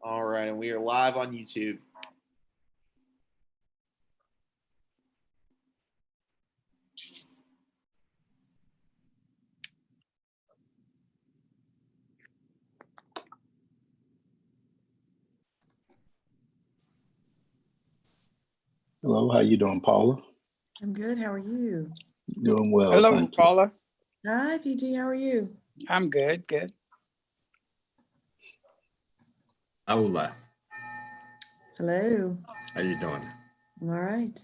All right, and we are live on YouTube. Hello, how you doing, Paula? I'm good. How are you? Doing well. Hello, thank you. Paula. Hi, PG. How are you? I'm good. Hola, Hello. how you doing? I'm all right.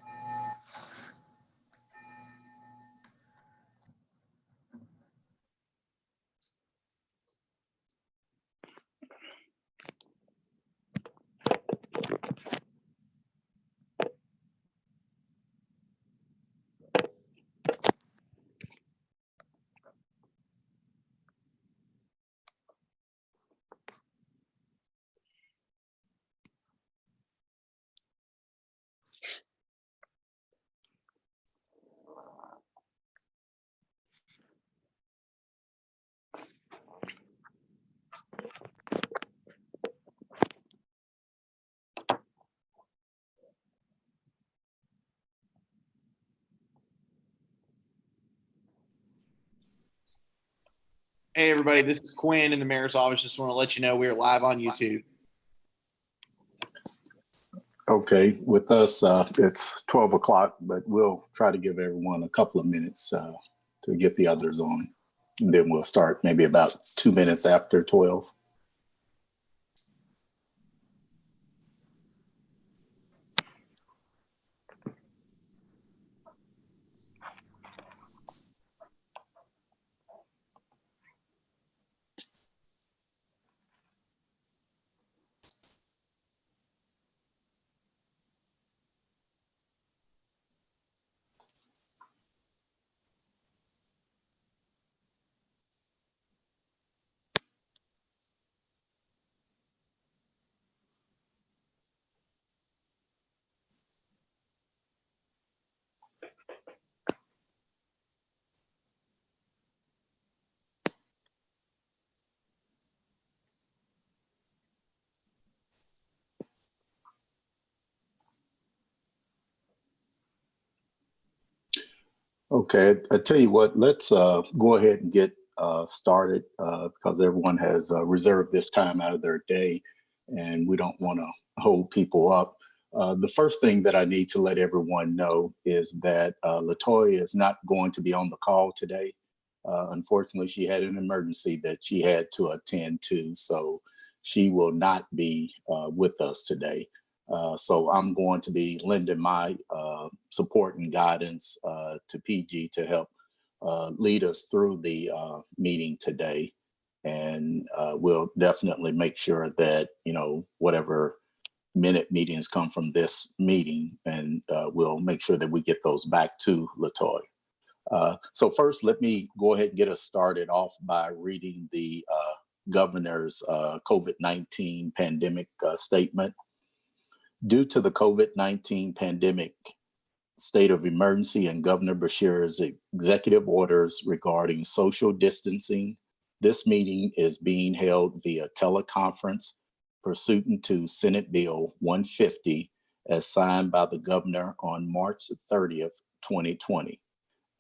Hey, everybody, this is Quinn in the mayor's office. Just want to let you know we are live on YouTube. Okay, with us, it's 12 o'clock, but we'll try to give everyone a couple of minutes to get the others on. And then we'll start maybe about 2 minutes after 12. Okay, I tell you what, let's go ahead and get started because everyone has reserved this time out of their day and we don't want to hold people up. The first thing that I need to let everyone know is that LaToya is not going to be on the call today. Unfortunately, she had an emergency that she had to attend to, so she will not be with us today. So I'm going to be lending my support and guidance to PG to help lead us through the meeting today. And we'll definitely make sure that, you know, whatever minute meetings come from this meeting, and we'll make sure that we get those back to LaToya. So first, let me go ahead and get us started off by reading the governor's COVID-19 pandemic statement. Due to the COVID-19 pandemic state of emergency and Governor Beshear's executive orders regarding social distancing, this meeting is being held via teleconference pursuant to Senate Bill 150 as signed by the governor on March 30th, 2020,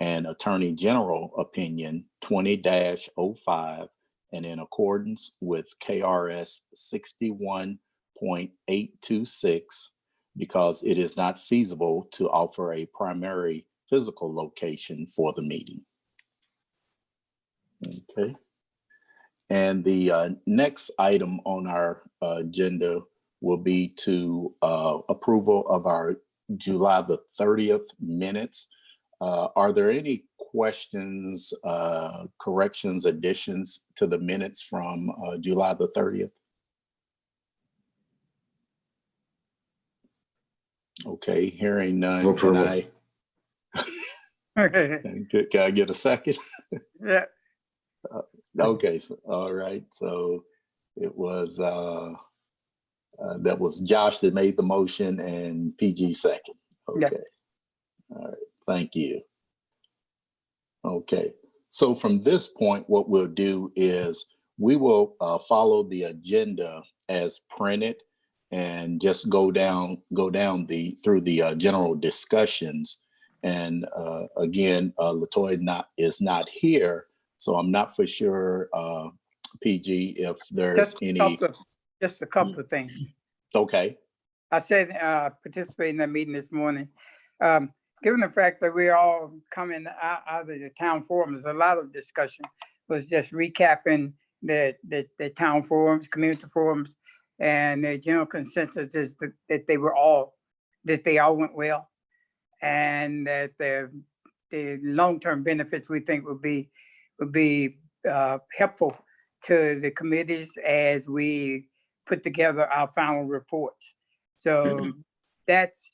and Attorney General Opinion 20-05, and in accordance with KRS 61.826, because it is not feasible to offer a primary physical location for the meeting. Okay. And the next item on our agenda will be to approval of our July the 30th minutes. Are there any questions, corrections, additions to the minutes from July the 30th? Okay, hearing none, can I get a second? Yeah. Okay, all right. So it was that was Josh that made the motion and PG second. Yeah. Okay. All right. Thank you. Okay. So from this point, what we'll do is we will follow the agenda as printed and just go down through the general discussions. And again, Latoya is not here, so I'm not for sure, PG, if there's any. Just a couple of things. Okay. I said, participate in that meeting this morning. Given the fact that we're all coming out of the town forums, a lot of discussion was just recapping the town forums, community forums, and the general consensus is that they all went well, and that the long-term benefits we think would be helpful to the committees as we put together our final reports. So that's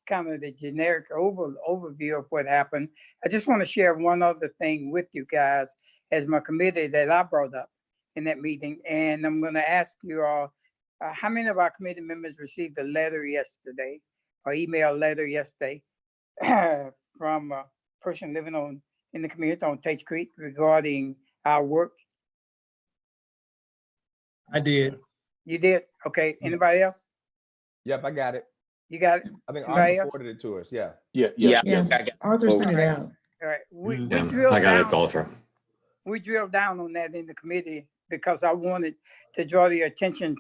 kind of the generic overview of what happened. I just want to share one other thing with you guys as my committee that I brought up in that meeting. And I'm going to ask you all, how many of our committee members received a letter yesterday, or email letter yesterday from a person living in the community on Tates Creek regarding our work? I did. You did? Okay. Anybody else? Yep, I got it. You got it? I think Anybody Arthur else? forwarded it to us. Yeah. Yes. Yeah, Arthur sent it out. All right. We Yeah, drilled I got it down. all through. We drilled down on that in the committee because I wanted to draw the attention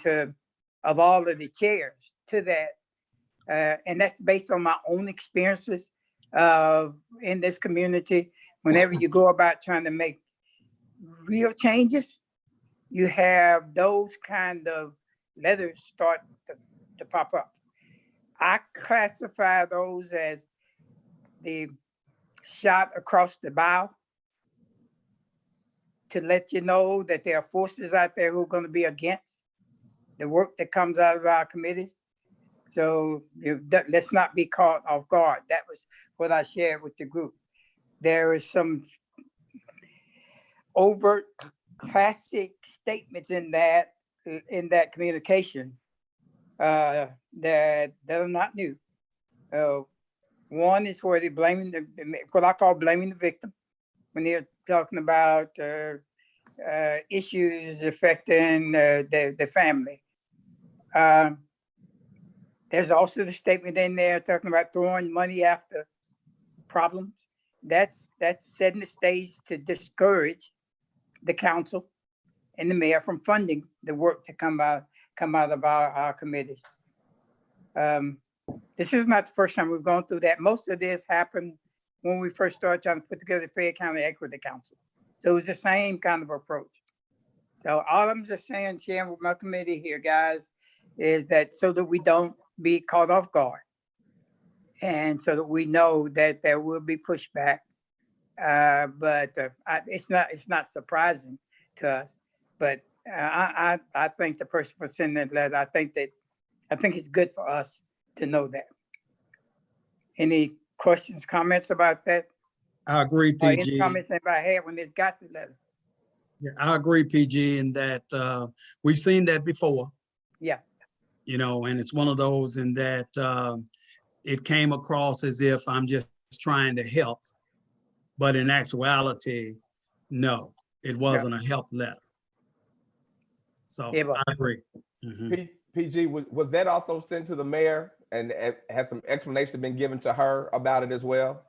of all of the chairs to that. And that's based on my own experiences in this community. Whenever you go about trying to make real changes, you have those kind of letters start to pop up. I classify those as the shot across the bow to let you know that there are forces out there who are going to be against the work that comes out of our committees. So let's not be caught off guard. That was what I shared with the group. There is some overt classic statements in that communication that are not new. One is where they're blaming what I call blaming the victim, when they're talking about issues affecting the family. There's also the statement in there talking about throwing money after problems. That's setting the stage to discourage the council and the mayor from funding the work to come out of our committees. This is not the first time we've gone through that. Most of this happened when we first started trying to put together the Fayette County Equity Council. So it was the same kind of approach. So all I'm just saying, sharing with my committee here, guys, is that so that we don't be caught off guard, and so that we know that there will be pushback. But it's not surprising to us. But I thank the person for sending that letter. I think it's good for us to know that. Any questions, comments about that? I agree, Or any PG. comments anybody had when they got the letter? Yeah, I agree, PG, in that we've seen that before. Yeah. You know, and it's one of those in that it came across as if I'm just trying to help, but in actuality, no, it wasn't a help letter. So Yeah, but- I agree. Mhm. PG, was that also sent to the mayor, and has some explanation been given to her about it as well?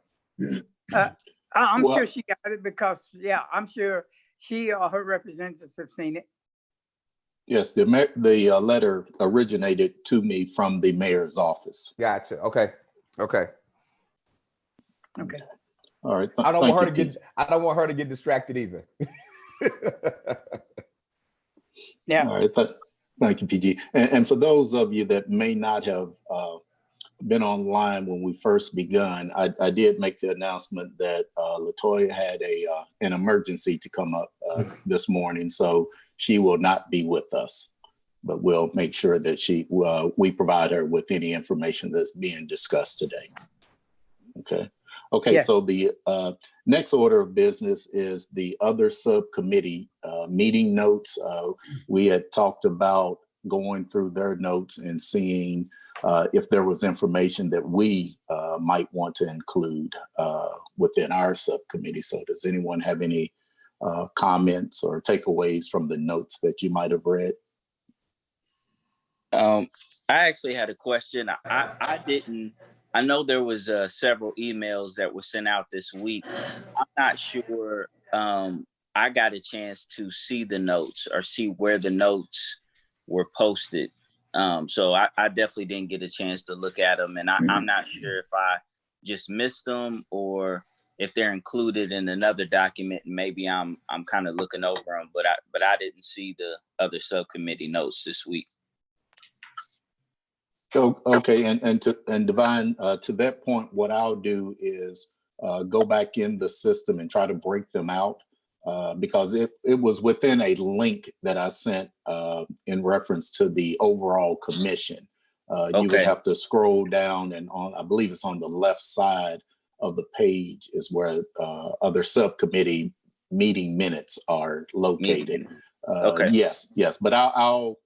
I'm Well- sure she got it because, I'm sure she or her representatives have seen it. Yes, the letter originated to me from the mayor's office. Gotcha. Okay. Okay. All right. I don't Thank want you, her to get distracted either. Yeah. All right. Thank you, PG. And for those of you that may not have been online when we first begun, I did make the announcement that Latoya had an emergency to come up this morning, so she will not be with us. But we'll make sure that we provide her with any information that's being discussed today. Okay. Okay, Yeah. so the next order of business is the other subcommittee meeting notes. We had talked about going through their notes and seeing if there was information that we might want to include within our subcommittee. So does anyone have any comments or takeaways from the notes that you might have read? I actually had a question. I didn't. I know there was several emails that were sent out this week. I'm not sure. I got a chance to see the notes or see where the notes were posted. So I definitely didn't get a chance to look at them, and I'm not sure if I just missed them or if they're included in another document. Maybe I'm kind of looking over them, but I didn't see the other subcommittee notes this week. Okay, and Divine, to that point, what I'll do is go back in the system and try to break them out because it was within a link that I sent in reference to the overall commission. You would have to scroll down, and I believe it's on the left side of the page is where other subcommittee meeting minutes are located. Yes, but I'll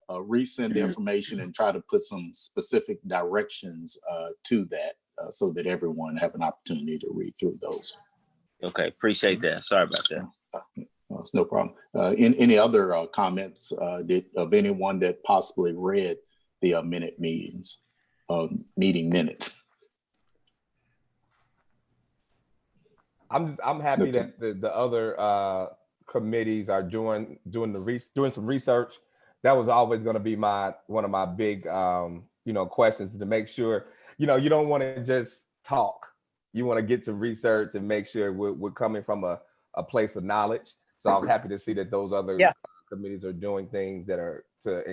resend the information and try to put some specific directions to that so that everyone have an opportunity to read through those. Okay, appreciate that. Sorry about that. It's no problem. Any other comments of anyone that possibly read the meeting minutes? I'm happy that the other committees are doing some research. That was always going to be one of my big questions, to make sure you don't want to just talk. You want to get some research and make sure we're coming from a place of knowledge. So I was happy to see that those other committees are doing things that are to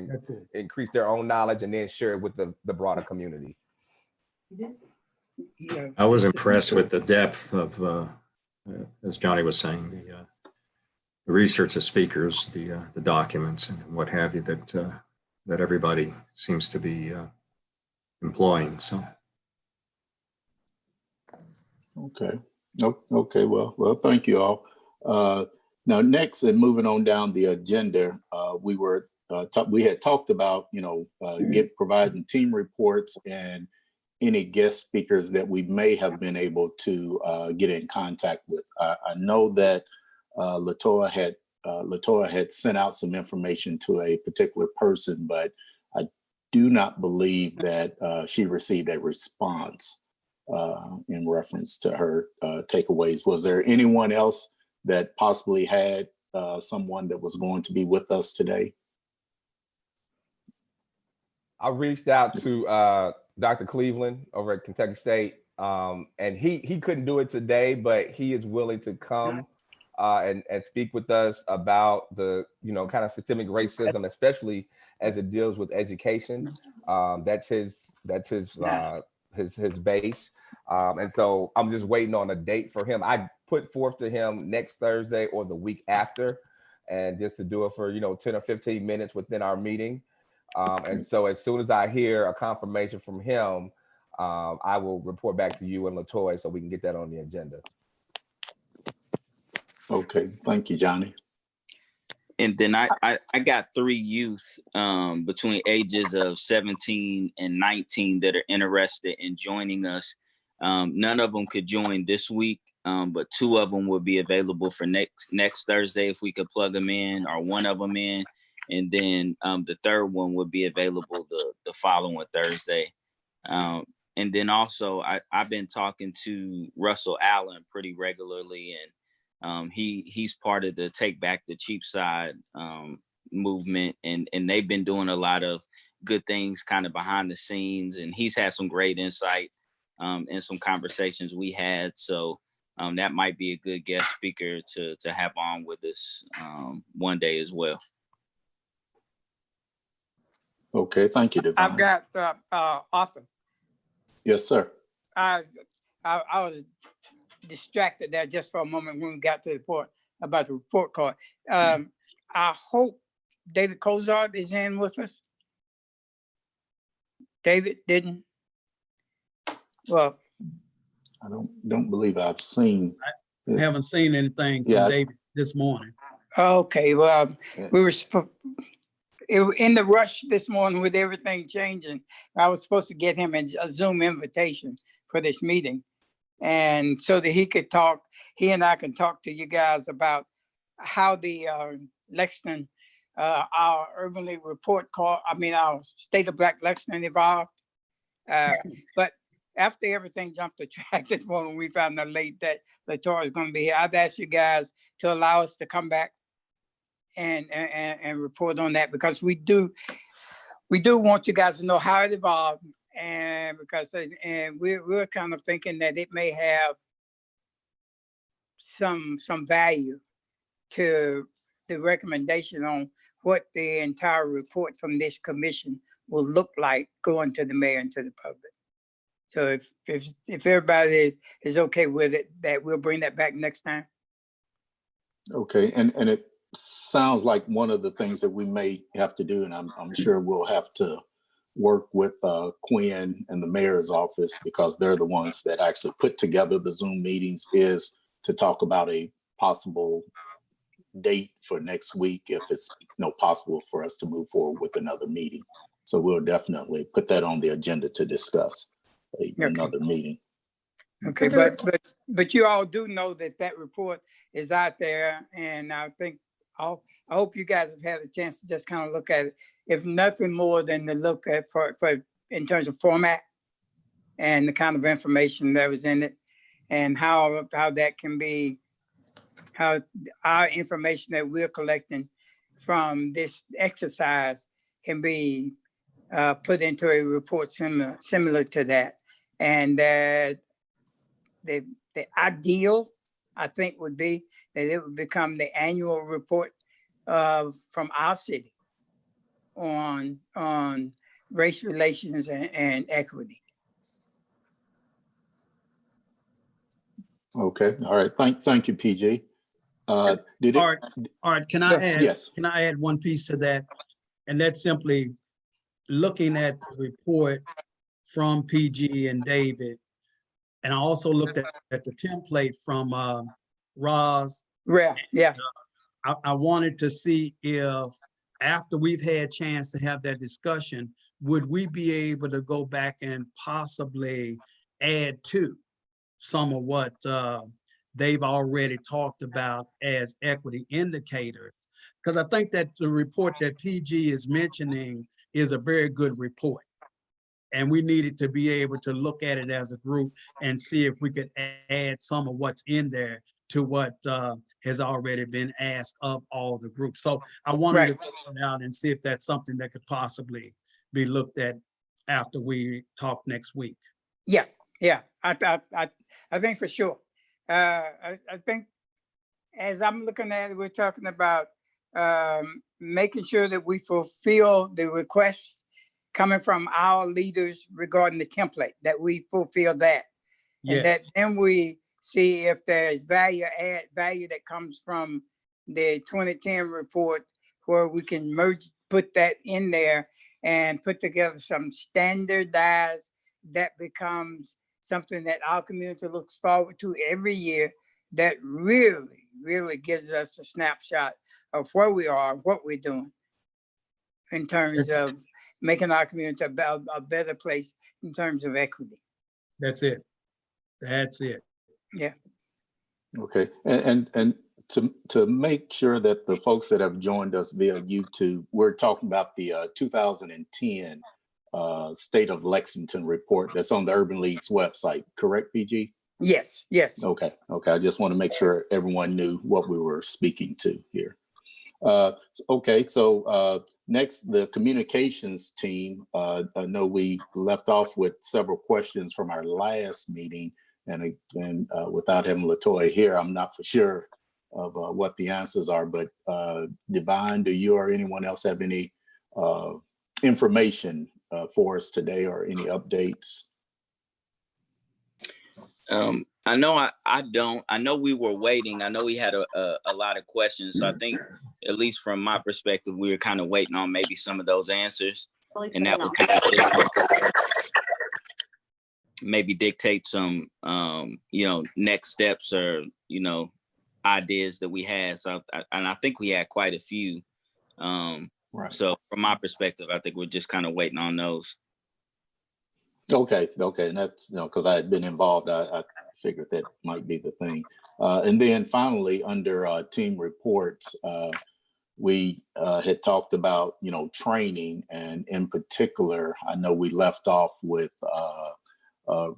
increase their own knowledge and then share it with the broader community. I was impressed with the depth of, as Johnny was saying, the research of speakers, the documents and what have you that everybody seems to be employing. So. Okay. Okay. Well, thank you all. Now, next, and moving on down the agenda, we had talked about providing team reports and any guest speakers that we may have been able to get in contact with. I know that Latoya had sent out some information to a particular person, but I do not believe that she received a response in reference to her takeaways. Was there anyone else that possibly had someone that was going to be with us today? I reached out to Dr. Cleveland over at Kentucky State, and he couldn't do it today, but he is willing to come and speak with us about the kind of systemic racism, especially as it deals with education. That's his base, and so I'm just waiting on a date for him. I put forth to him next Thursday or the week after, and just to do it for 10 or 15 minutes within our meeting. And so as soon as I hear a confirmation from him, I will report back to you and Latoya so we can get that on the agenda. Okay, thank you, Johnny. And then I got 3 youth between ages of 17 and 19 that are interested in joining us. None of them could join this week, but 2 of them will be available for next Thursday if we could plug them in, or 1 of them in. And then the 3rd one would be available the following Thursday. And then also I've been talking to Russell Allen pretty regularly, and he's part of the Take Back the Cheapside movement, and they've been doing a lot of good things kind of behind the scenes, and he's had some great insight in some conversations we had. So that might be a good guest speaker to have on with us one day as well. Okay, thank you, Devon. I've got Arthur. Yes, sir. I was distracted there just for a moment when we got to the report about the report card. I hope David Cozart is in with us. David didn't. Well, I don't believe I've seen. I haven't seen anything from Yeah. David this morning. Okay, well, Yeah. we were in the rush this morning with everything changing. I was supposed to get him a Zoom invitation for this meeting. And so that he and I can talk to you guys about how the Lexington, our urbanly report call, our State of Black Lexington evolved. But after everything jumped the track this morning, we found out late that Latoya is going to be here. I've asked you guys to allow us to come back and report on that, because we do want you guys to know how it evolved, and because we're kind of thinking that it may have some value to the recommendation on what the entire report from this commission will look like going to the mayor and to the public. So if everybody is okay with it, that we'll bring that back next time. Okay, and it sounds like one of the things that we may have to do, and I'm sure we'll have to work with Quinn and the mayor's office, because they're the ones that actually put together the Zoom meetings, is to talk about a possible date for next week if it's possible for us to move forward with another meeting. So we'll definitely put that on the agenda to discuss another meeting. Okay, but you all do know that report is out there, and I think I hope you guys have had a chance to just kind of look at it, if nothing more than to look at for in terms of format and the kind of information that was in it, and how that can be, how our information that we're collecting from this exercise can be put into a report similar to that. And that the ideal, I think, would be that it would become the annual report from our city on race relations and equity. Okay, all right. Thank you, PG. Did it? All right, can I add? Yes. Can I add one piece to that? And that's simply looking at the report from PG and David. And I also looked at the template from Roz. Yeah. I wanted to see if, after we've had a chance to have that discussion, would we be able to go back and possibly add to some of what they've already talked about as equity indicators? Because I think that the report that PG is mentioning is a very good report. And we needed to be able to look at it as a group and see if we could add some of what's in there to what has already been asked of all the groups. So I wanted to throw it out and see if that's something that could possibly be looked at after we talk next week. Yeah. I think for sure. I think as I'm looking at it, we're talking about making sure that we fulfill the requests coming from our leaders regarding the template, that we fulfill that. Yes. And that then we see if there's value that comes from the 2010 report, where we can put that in there and put together some standardized that becomes something that our community looks forward to every year, that really gives us a snapshot of where we are, what we're doing in terms of making our community a better place in terms of equity. That's it. That's it. Yeah. Okay, and to make sure that the folks that have joined us via YouTube, we're talking about the 2010 State of Lexington report that's on the Urban League's website, correct, PG? Yes. Okay. I just want to make sure everyone knew what we were speaking to here. Okay, so next, the communications team. I know we left off with several questions from our last meeting, and without having Latoya here, I'm not for sure of what the answers are, but Divine, do you or anyone else have any information for us today, or any updates? I know I don't. I know we were waiting. I know we had a lot of questions. So I think, at least from my perspective, we were kind of waiting on maybe some of those answers. And that would kind of maybe dictate some, next steps or, ideas that we had. So, and I think we had quite a few. Right. So from my perspective, I think we're just kind of waiting on those. Okay. And that's, because I had been involved, I figured that might be the thing. And then finally, under team reports, we had talked about, training, and in particular, I know we left off with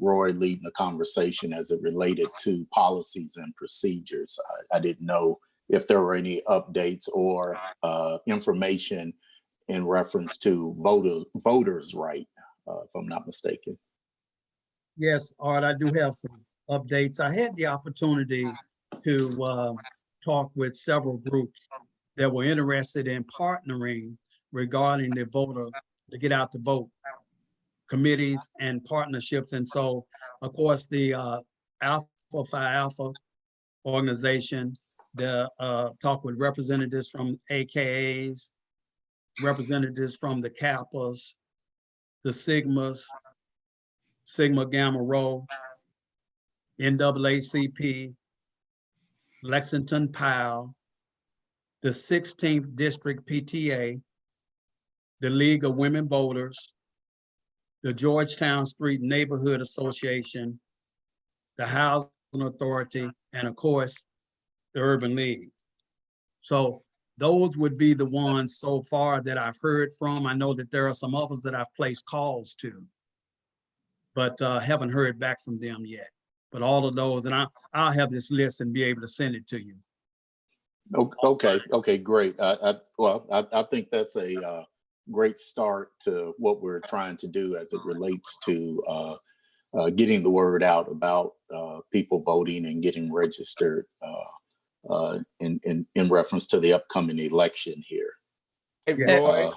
Roy leading the conversation as it related to policies and procedures. I didn't know if there were any updates or information in reference to voters' right, if I'm not mistaken. Yes, Art, I do have some updates. I had the opportunity to talk with several groups that were interested in partnering regarding the get out the vote committees and partnerships. And so, of course, the Alpha Phi Alpha organization, talk with representatives from AKAs, representatives from the Kappas, the Sigmas, Sigma Gamma Rho, NAACP, Lexington PAL, the 16th District PTA, the League of Women Voters, the Georgetown Street Neighborhood Association, the Housing Authority, and of course, the Urban League. So those would be the ones so far that I've heard from. I know that there are some others that I've placed calls to, but haven't heard back from them yet. But all of those, and I'll have this list and be able to send it to you. Okay, great. I think that's a great start to what we're trying to do as it relates to getting the word out about people voting and getting registered in reference to the upcoming election here. Hey, Yeah.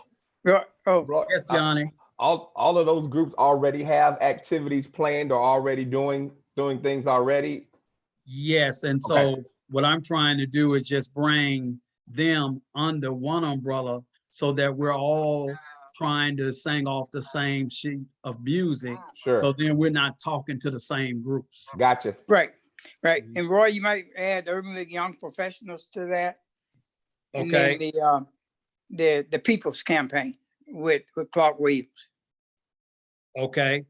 Roy, Oh, yes, Johnny. all of those groups already have activities planned or already doing things already? Yes, and so Okay. what I'm trying to do is just bring them under one umbrella so that we're all trying to sing off the same sheet of music. Sure. So then we're not talking to the same groups. Gotcha. Right. And Roy, you might add Urban League Young Professionals to that. And Okay. then the People's Campaign with Clark Williams. Okay.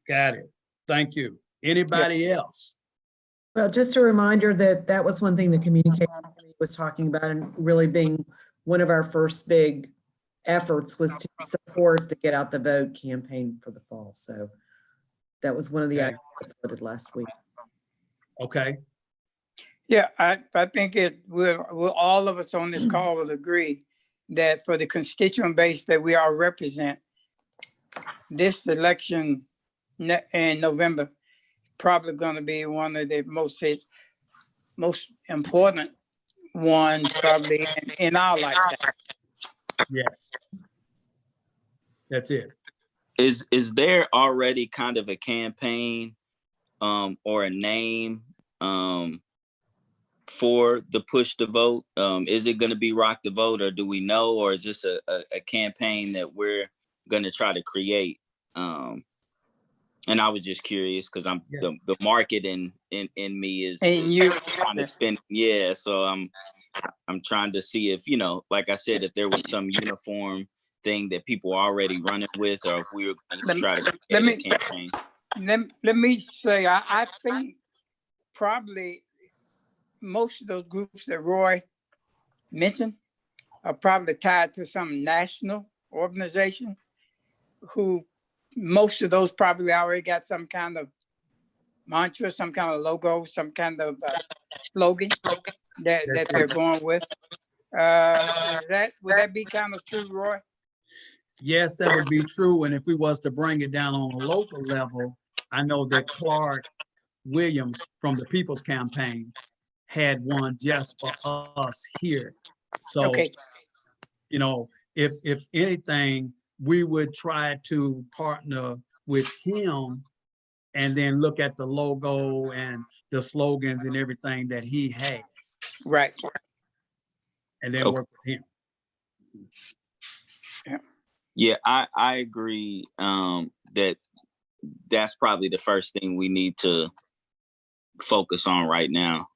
Got it. Thank you. Anybody else? Well, just a reminder that that was one thing the communication committee was talking about, and really being one of our first big efforts was to support the Get Out the Vote campaign for the fall. So that was one of the Okay. items that voted last week. Okay. Yeah, I think we'll all of us on this call will agree that for the constituent base that we all represent, this election in November probably going to be one of the most important ones probably in our lifetime. Yes. That's it. Is there already kind of a campaign or a name for the push to vote? Is it going to be Rock the Vote, or do we know, or is this a campaign that we're going to try to create? And I was just curious because I'm the market in me is trying to spend. Yeah, so I'm trying to see if, like I said, if there was some uniform thing that people are already running with, or if we were going to try to create a campaign. Let me say, I think probably most of those groups that Roy mentioned are probably tied to some national organization who most of those probably already got some kind of mantra, some kind of logo, some kind of slogan that they're going with. Would that be kind of true, Roy? Yes, that would be true. And if we was to bring it down on a local level, I know that Clark Williams from the People's Campaign had one just for us here. So, Okay. If anything, we would try to partner with him and then look at the logo and the slogans and everything that he has. Right. And then work with him. Yeah, I agree that that's probably the first thing we need to focus on right now.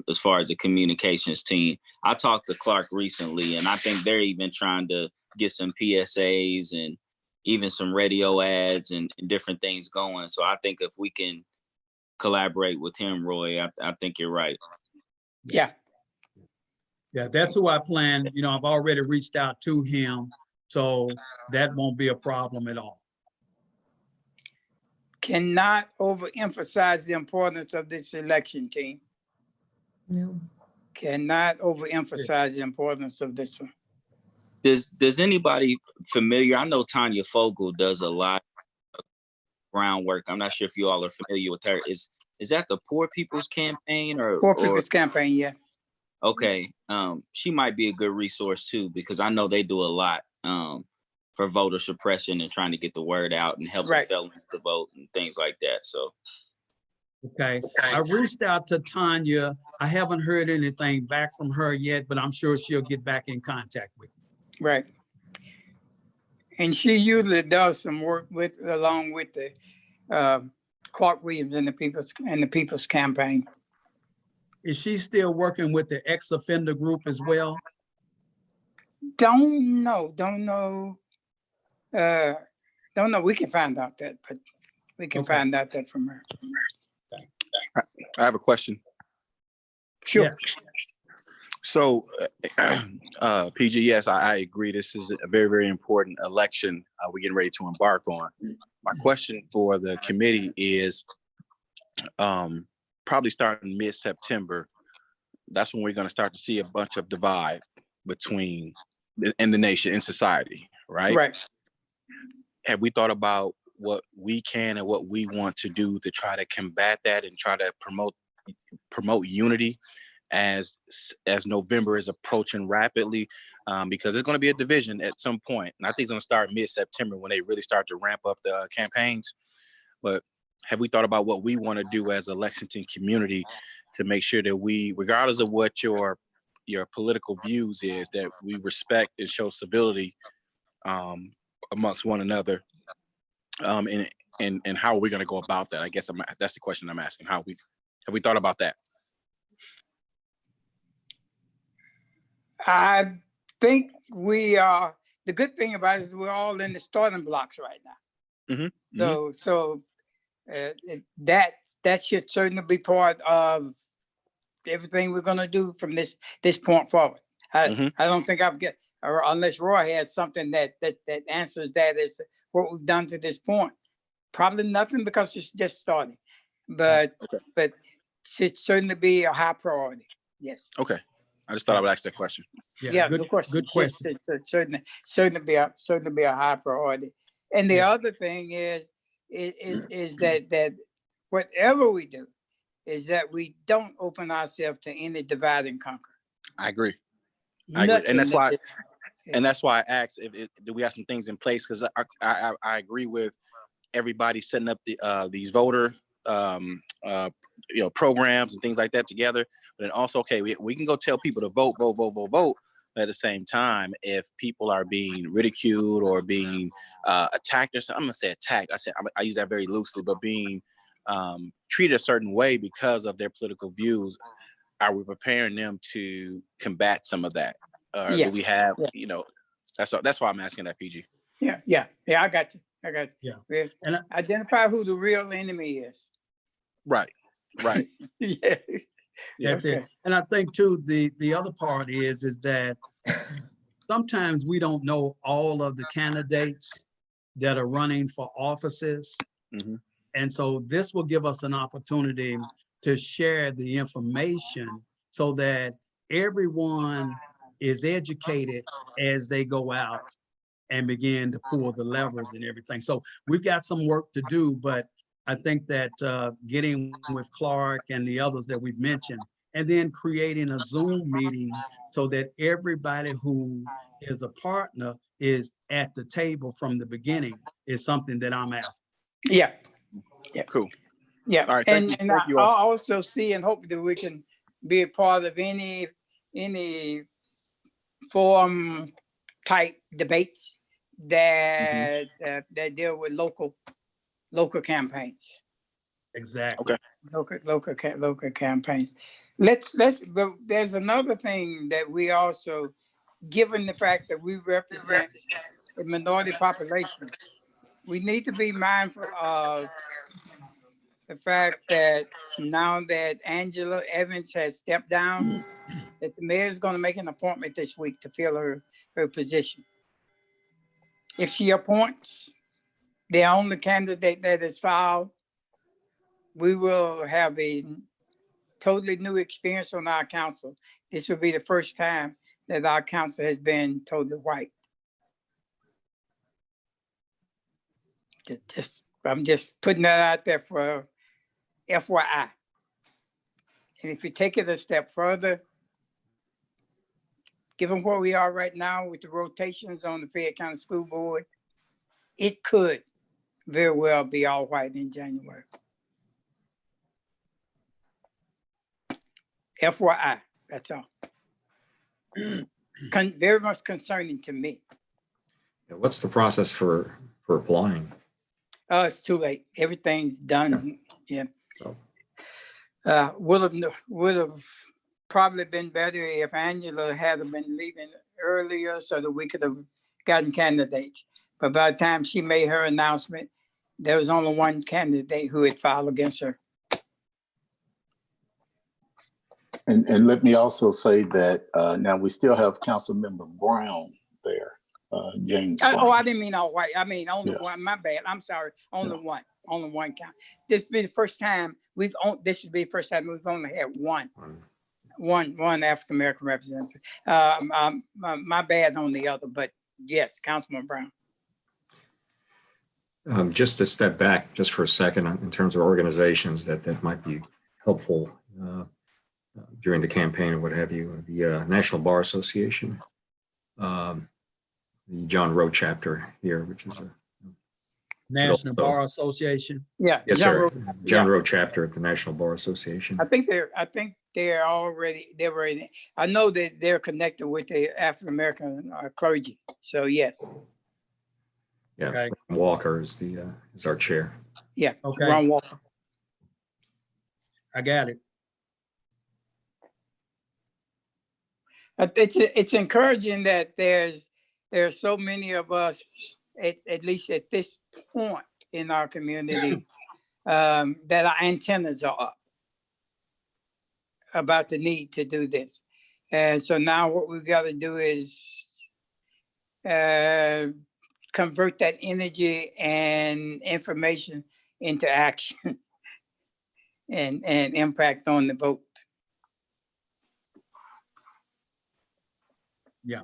As far as the communications team, I talked to Clark recently, and I think they're even trying to get some PSAs and even some radio ads and different things going. So I think if we can collaborate with him, Roy, I think you're right. Yeah. Yeah, that's who I plan. You know, I've already reached out to him, so that won't be a problem at all. Cannot overemphasize the importance of this election team. No. Cannot overemphasize the importance of this one. Does anybody familiar? I know Tanya Fogel does a lot of groundwork. I'm not sure if you all are familiar with her. Is that the Poor People's Campaign Poor People's Campaign, yeah. Okay. She might be a good resource too, because I know they do a lot for voter suppression and trying to get the word out and helping Right. felons to vote and things like that. So Okay, I reached out to Tanya. I haven't heard anything back from her yet, but I'm sure she'll get back in contact with you. Right. And she usually does some work along with the Clark Williams and the People's Campaign. Is she still working with the ex-offender group as well? Don't know. We can find out that, but we can Okay. find out that from her. I have a question. Sure. Yes. So, PG, yes, I agree. This is a very, very important election we're getting ready to embark on. My question for the committee is probably starting mid-September. That's when we're going to start to see a bunch of divide between in the nation, in society, right? Right. Have we thought about what we can and what we want to do to try to combat that and try to promote unity as November is approaching rapidly, because there's going to be a division at some point, and I think it's going to start mid-September when they really start to ramp up the campaigns. But have we thought about what we want to do as a Lexington community to make sure that we, regardless of what your political views is, that we respect and show civility amongst one another, and how are we going to go about that? I guess that's the question I'm asking. Have we thought about that? I think we are. The good thing about it is we're all in the starting blocks right now. Mm-hmm. So that should certainly be part of everything we're going to do from this point forward. I don't think or unless Roy has something that answers that is what we've done to this point. Probably nothing, because it's just starting, but should certainly be a high priority. Yes. Okay. I just thought I would ask that question. Yeah, good, of course. Good question. Certainly be a high priority. And the other thing is that whatever we do, is that we don't open ourselves to any divide and conquer. I agree. And that's why I asked do we have some things in place, because I agree with everybody setting up these voter programs and things like that together. But then also, okay, we can go tell people to vote. But at the same time, if people are being ridiculed or being attacked or something, I'm gonna say attacked. I use that very loosely, but being treated a certain way because of their political views, are we preparing them to combat some of that? Do we have, that's why I'm asking that, PG. Yeah. I got you. Yeah. And identify who the real enemy is. Right. Yeah. That's it. And I think too, the other part is that sometimes we don't know all of the candidates that are running for offices. Mm-hmm. And so this will give us an opportunity to share the information so that everyone is educated as they go out and begin to pull the levers and everything. So we've got some work to do, but I think that getting with Clark and the others that we've mentioned, and then creating a Zoom meeting so that everybody who is a partner is at the table from the beginning is something that I'm after. Yeah. Cool. Yeah. All right. Thank you I all. also see and hope that we can be a part of any forum type debates that deal with local local campaigns. Exactly. Okay. Local campaigns. But there's another thing that we also, given the fact that we represent a minority population, we need to be mindful of the fact that now that Angela Evans has stepped down, that the mayor is going to make an appointment this week to fill her position. If she appoints the only candidate that is filed, we will have a totally new experience on our council. This will be the first time that our council has been totally white. I'm just putting that out there for FYI. And if you take it a step further, given where we are right now with the rotations on the Fayette County School Board, it could very well be all white in January. FYI, that's all. Very much concerning to me. What's the process for applying? It's too late. Everything's done. Yeah. So, Would have probably been better if Angela had been leaving earlier so that we could have gotten candidates. But by the time she made her announcement, there was only one candidate who had filed against her. And let me also say that now we still have Councilmember Brown there, James. Oh, I didn't mean all white. I mean only Yeah. one. My bad. I'm sorry. Only one. Only one count. This will be the first time we've only had one African American representative. My bad on the other, but yes, Councilman Brown. Just to step back just for a second in terms of organizations that might be helpful during the campaign or what have you, the National Bar Association, the John Rowe chapter here, which is a National Bar Association. Yeah. yes, sir. John yeah. Rowe chapter at the National Bar Association. I think they're already. I know that they're connected with the African American clergy. So yes. Yeah, Okay. Ron Walker is our chair. Yeah. Okay. Ron Walker. I got it. It's encouraging that there's so many of us, at least at this point in our community, that our antennas are up about the need to do this. And so now what we've got to do is convert that energy and information into action and impact on the vote. Yeah.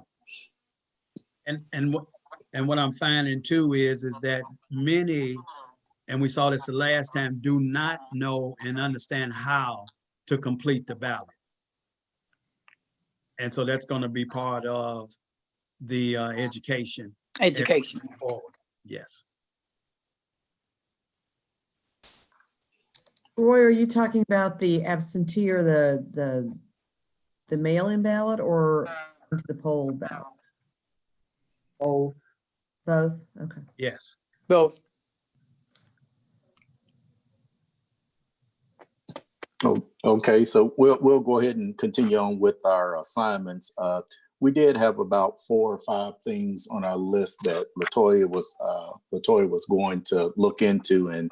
And what I'm finding too is that many, and we saw this the last time, do not know and understand how to complete the ballot. And so that's going to be part of the education. Education. Forward. Yes. Roy, are you talking about the absentee or the mail-in ballot or to the poll ballot? Oh, Both? Okay. yes. Both. Oh, okay, so we'll go ahead and continue on with our assignments. We did have about 4 or 5 things on our list that Latoya was going to look into, and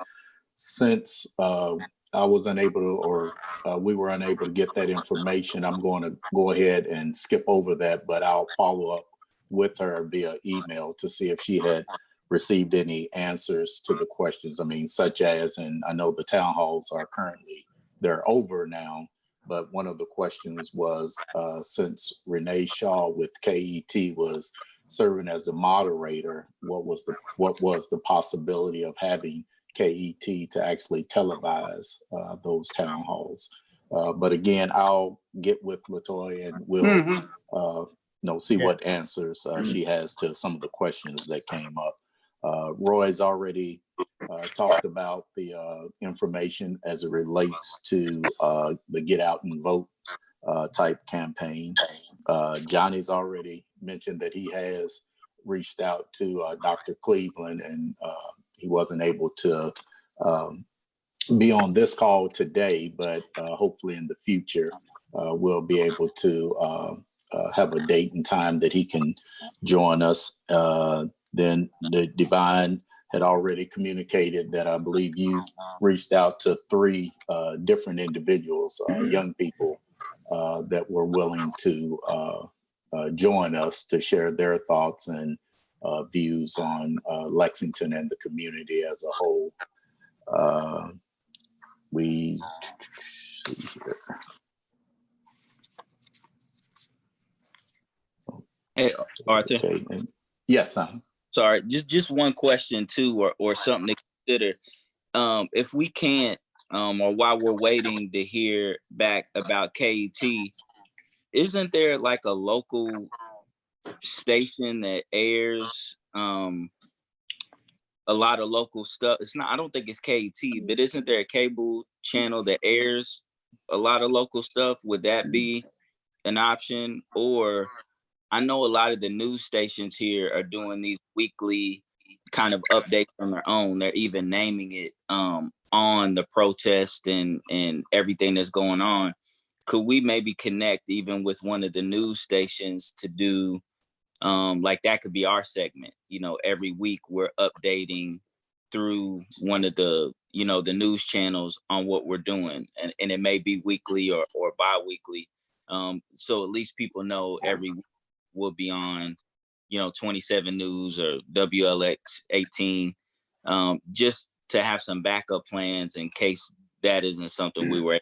since I was unable to, or we were unable to get that information, I'm going to go ahead and skip over that, but I'll follow up with her via email to see if she had received any answers to the questions. I mean, such as, and I know the town halls are currently, they're over now, but one of the questions was, since Renee Shaw with KET was serving as a moderator, what was the possibility of having KET to actually televise those town halls? But again, I'll get with Latoya and we'll see what answers she has to some of the questions that came up. Roy's already talked about the information as it relates to the Get Out and Vote type campaign. Johnny's already mentioned that he has reached out to Dr. Cleveland, and he wasn't able to be on this call today, but hopefully in the future, we'll be able to have a date and time that he can join us. Then the Divine had already communicated that I believe you reached out to 3 different individuals, young people that were willing to join us to share their thoughts and views on Lexington and the community as a whole. We see here. Hey, Arthur. Okay. Yes, Sorry, just one question too, or something to consider. If we can't, or while we're waiting to hear back about KET, isn't there like a local station that airs a lot of local stuff? It's not, I don't think it's KET, but isn't there a cable channel that airs a lot of local stuff? Would that be an option? Or I know a lot of the news stations here are doing these weekly kind of updates on their own. They're even naming it on the protest and everything that's going on. Could we maybe connect even with one of the news stations to do like that could be our segment? You know, every week we're updating through one of the, you know, the news channels on what we're doing. And it may be weekly or bi-weekly. So at least people know every week we'll be on, you know, 27 News or WLX 18, just to have some backup plans in case that isn't something we were.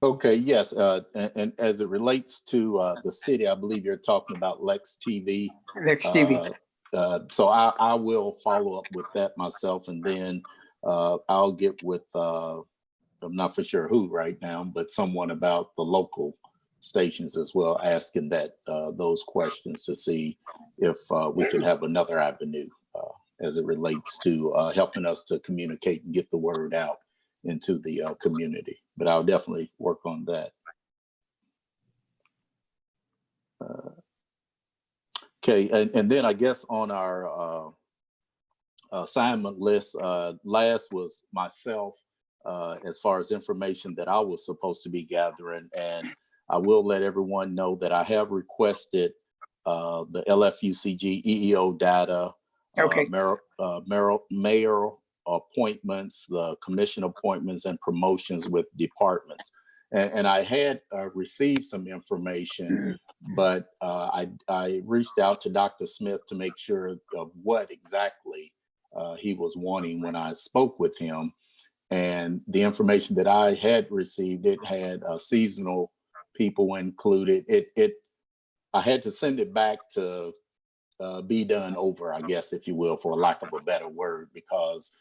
Okay, yes, and as it relates to the city, I believe you're talking about Lex TV. Lex TV. So I will follow up with that myself, and then I'll get with, I'm not for sure who right now, but someone about the local stations as well, asking that those questions to see if we can have another avenue as it relates to helping us to communicate and get the word out into the community. But I'll definitely work on that. Okay, and then I guess on our assignment list, last was myself as far as information that I was supposed to be gathering. And I will let everyone know that I have requested the LFUCG EEO data, Okay. mayor appointments, the commission appointments and promotions with departments. And I had received some information, but I reached out to Dr. Smith to make sure of what exactly he was wanting when I spoke with him. And the information that I had received, it had seasonal people included. I had to send it back to be done over, I guess, if you will, for lack of a better word, because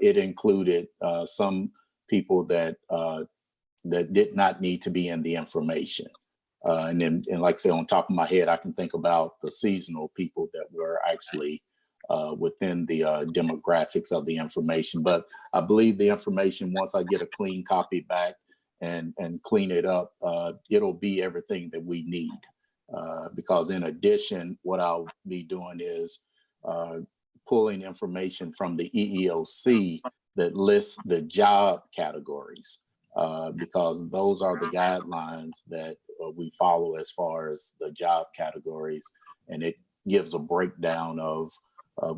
it included some people that did not need to be in the information. And like I said, on top of my head, I can think about the seasonal people that were actually within the demographics of the information. But I believe the information, once I get a clean copy back and clean it up, it'll be everything that we need. Because in addition, what I'll be doing is pulling information from the EEOC that lists the job categories, because those are the guidelines that we follow as far as the job categories. And it gives a breakdown of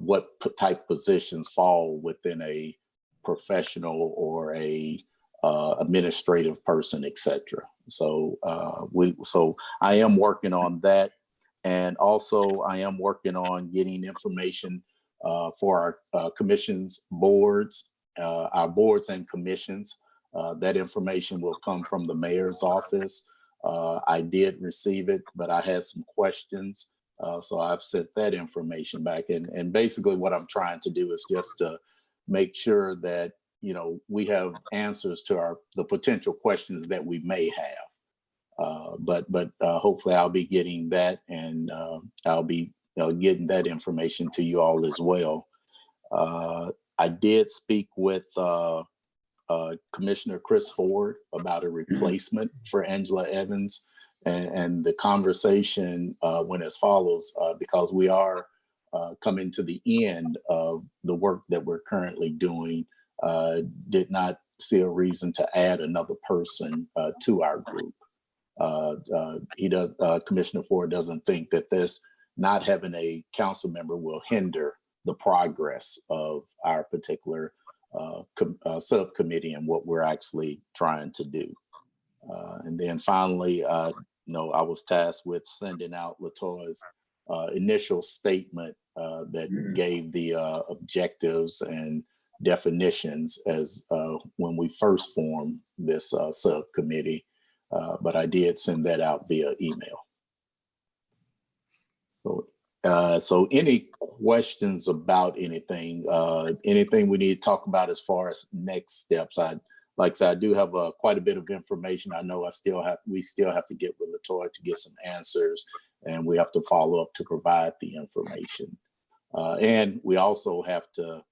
what type positions fall within a professional or a administrative person, etc. So I am working on that, and also I am working on getting information for our commissions, boards, our boards and commissions. That information will come from the mayor's office. I did receive it, but I had some questions, so I've sent that information back. And basically, what I'm trying to do is just to make sure that, you know, we have answers to the potential questions that we may have. But hopefully I'll be getting that, and I'll be getting that information to you all as well. I did speak with Commissioner Chris Ford about a replacement for Angela Evans, and the conversation went as follows, because we are coming to the end of the work that we're currently doing, did not see a reason to add another person to our group. Commissioner Ford doesn't think that this not having a council member will hinder the progress of our particular subcommittee and what we're actually trying to do. And then finally, I was tasked with sending out LaToya's initial statement that gave the objectives and definitions as when we first formed this subcommittee, but I did send that out via email. So any questions about anything we need to talk about as far as next steps? Like I said, I do have quite a bit of information. I know we still have to get with LaToya to get some answers, and we have to follow up to provide the information. And we also have to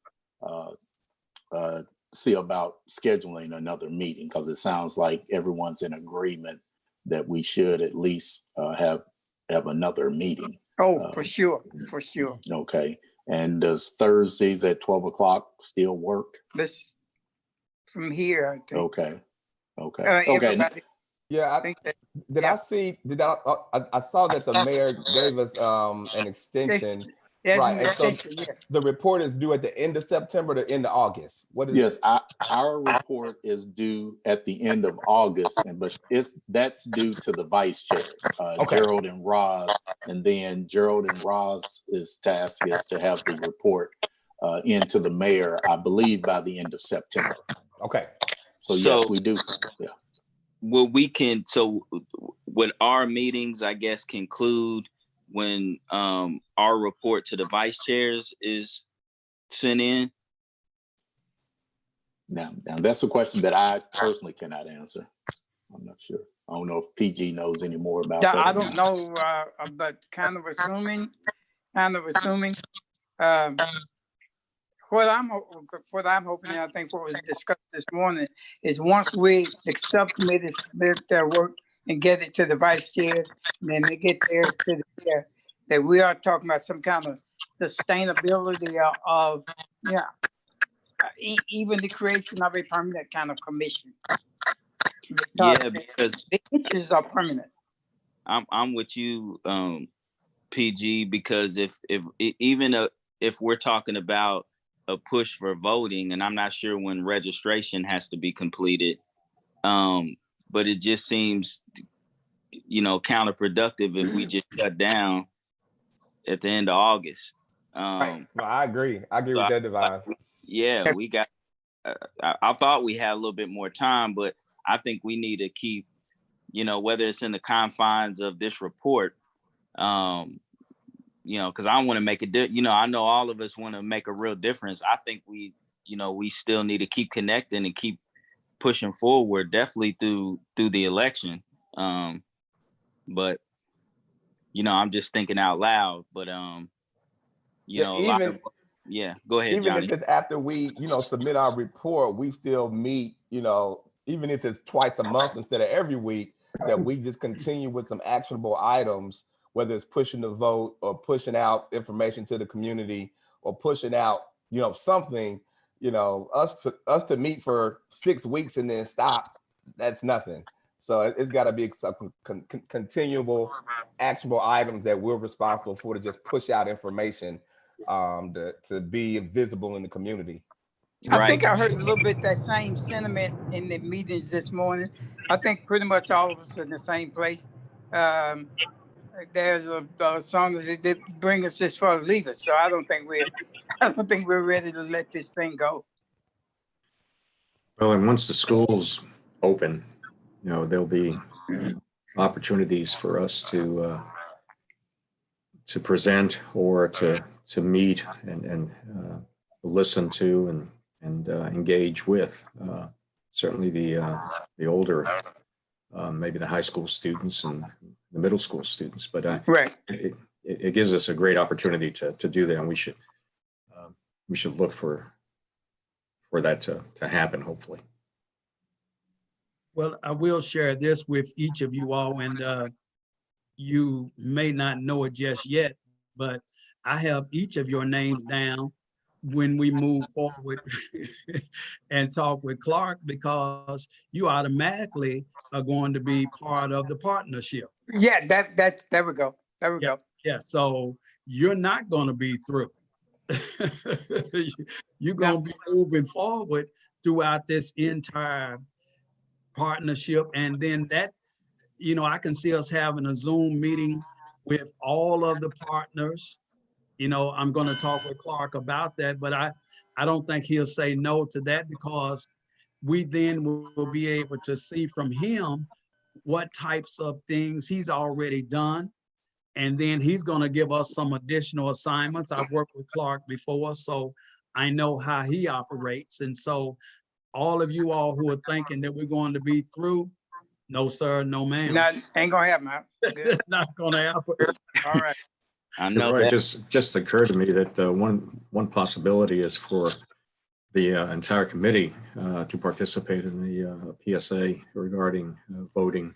see about scheduling another meeting, because it sounds like everyone's in agreement that we should at least have another meeting. Oh, for sure, for sure. Okay. And does Thursdays at 12 o'clock still work? This from here, I think. Okay. Okay. Everybody, Yeah, think that, I saw that the mayor gave us an extension. yes, Right, and so extension, yeah. the report is due at the end of September to end of August. What is Yes, our report is due at the end of August, but that's due to the vice chairs, Okay. Gerald and Roz, and then Gerald and Roz's task is to have the report into the mayor, I believe, by the end of September. Okay. So yes, we do. Yeah. Well, would our meetings, I guess, conclude when our report to the vice chairs is sent in? Now that's a question that I personally cannot answer. I'm not sure. I don't know if PG knows any more about that. I don't know, but kind of assuming. What I'm hoping, and I think what was discussed this morning, is once the subcommittee submit their work and get it to the vice chair, and then they get theirs to the chair, that we are talking about some kind of sustainability of even the creation of a permanent kind of commission. Because the issues are permanent. I'm with you, PG, because if we're talking about a push for voting, and I'm not sure when registration has to be completed, but it just seems, counterproductive if we just shut down at the end of August. Right. No, I agree with that, Divine. Yeah, we got. I thought we had a little bit more time, but I think we need to keep, whether it's in the confines of this report, because I want to make I know all of us want to make a real difference. I think we still need to keep connecting and keep pushing forward, definitely through the election. But I'm just thinking out loud. But go ahead, even Johnny. if it's after we submit our report, we still meet, even if it's twice a month instead of every week, that we just continue with some actionable items, whether it's pushing the vote or pushing out information to the community or pushing out, something, us to meet for 6 weeks and then stop, that's nothing. So it's got to be continual actionable items that we're responsible for, to just push out information to be visible in the community. I think I heard a little bit that same sentiment in the meetings this morning. I think pretty much all of us are in the same place. There's a song that did bring us this far to leave us, so I don't think we're ready to let this thing go. Well, and once the schools open, there'll be opportunities for us to present or to meet and listen to and engage with certainly the older, maybe the high school students and the middle school students. But it gives us a great opportunity to do that, and we should look for that to happen, hopefully. Well, I will share this with each of you all, and you may not know it just yet, but I have each of your names down when we move forward and talk with Clark, because you automatically are going to be part of the partnership. Yeah, there we go. There we go. Yeah, so you're not going to be through. You're going to be moving forward throughout this entire partnership. And then that, I can see us having a Zoom meeting with all of the partners. I'm going to talk with Clark about that, but I don't think he'll say no to that, because we then will be able to see from him what types of things he's already done. And then he's going to give us some additional assignments. I've worked with Clark before, so I know how he operates. And so all of you all who are thinking that we're going to be through, no, sir, no, ma'am. Not, ain't gonna happen, huh? It's not going to happen. All right. I know Roy, that. just occurred to me that one possibility is for the entire committee to participate in the PSA regarding voting.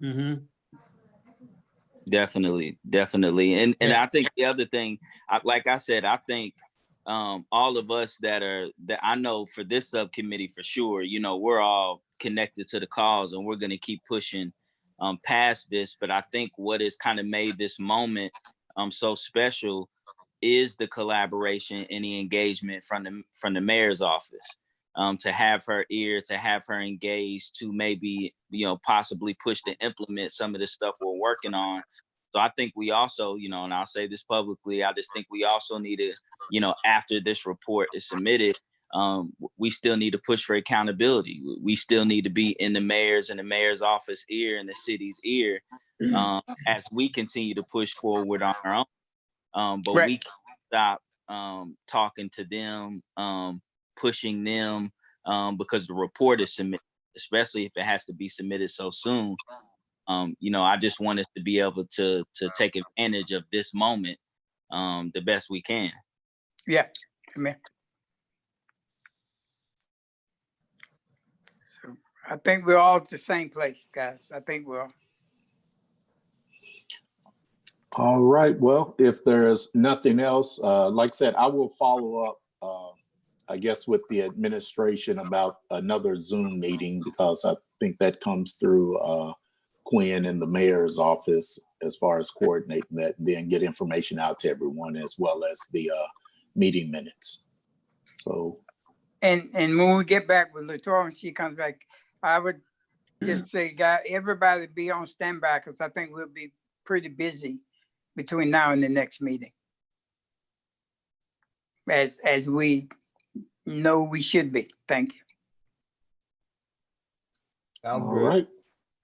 Mhm. Definitely. And I Yes. think the other thing, like I said, I think all of us that I know for this subcommittee for sure, we're all connected to the cause, and we're going to keep pushing past this. But I think what has kind of made this moment so special is the collaboration and the engagement from the mayor's office. To have her ear, to have her engaged, to maybe, possibly push to implement some of the stuff we're working on. So I think we also, and I'll say this publicly, I just think we also need to, after this report is submitted, we still need to push for accountability. We still need to be in the mayor's and the mayor's office ear and the city's ear as we continue to push forward on our own. But we can't stop talking to them, pushing them, because the report is submitted, especially if it has to be submitted so soon. I just want us to be able to take advantage of this moment the best we can. Yeah, come here. So I think we're all at the same place, guys. I think we're all. All right. Well, if there's nothing else, like I said, I will follow up, I guess, with the administration about another Zoom meeting, because I think that comes through Quinn in the mayor's office as far as coordinating that, then get information out to everyone, as well as the meeting minutes. So. And when we get back with Latoya, when she comes back, I would just say, guys, everybody be on standby, because I think we'll be pretty busy between now and the next meeting, as we know we should be. Thank you. Sounds All good. right.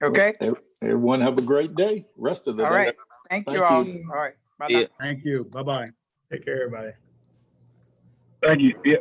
Okay. Well, everyone have a great day. Rest of the All day. right. Thank you Thank all. you. All right. Bye. Yeah. Thank you. Bye-bye. Take care, everybody. Thank you. Yeah.